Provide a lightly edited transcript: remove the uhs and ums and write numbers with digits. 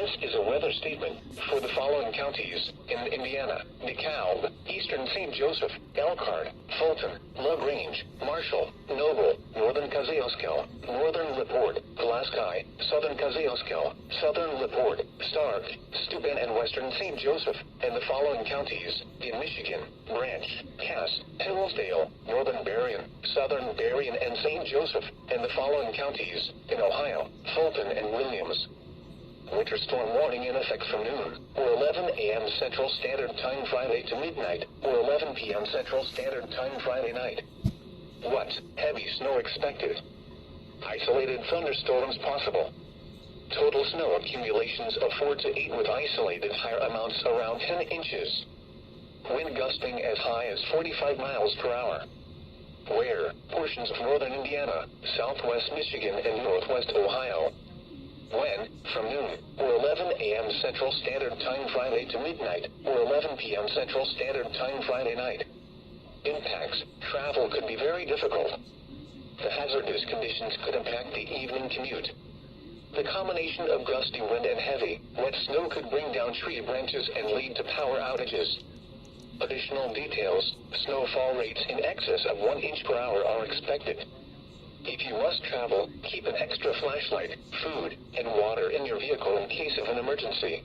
This is a weather statement for the following counties in Indiana: DeKalb, Eastern St. Joseph, Elkhart, Fulton, LaGrange, Marshall, Noble, Northern Kosciuszko, Northern LaPorte, Pulaski, Southern Kosciuszko, Southern LaPorte, Stark, Steuben, and Western St. Joseph, and the following counties in Michigan: Branch, Cass, Hillsdale, Northern Berrien, Southern Berrien, and St. Joseph, and the following counties in Ohio: Fulton and Williams. Winter storm warning in effect from noon, or 11 a.m. Central Standard Time Friday to midnight, or 11 p.m. Central Standard Time Friday night. What? Heavy snow expected. Isolated thunderstorms possible. Total snow accumulations of 4 to 8 with isolated higher amounts around 10 inches. Wind gusting as high as 45 miles per hour. Where? Portions of northern Indiana, southwest Michigan, and northwest Ohio. When? From noon, or 11 a.m. Central Standard Time Friday to midnight, or 11 p.m. Central Standard Time Friday night. Impacts: travel could be very difficult. The hazardous conditions could impact the evening commute. The combination of gusty wind and heavy, wet snow could bring down tree branches and lead to power outages. Additional details: snowfall rates in excess of 1 inch per hour are expected. If you must travel, keep an extra flashlight, food, and water in your vehicle in case of an emergency.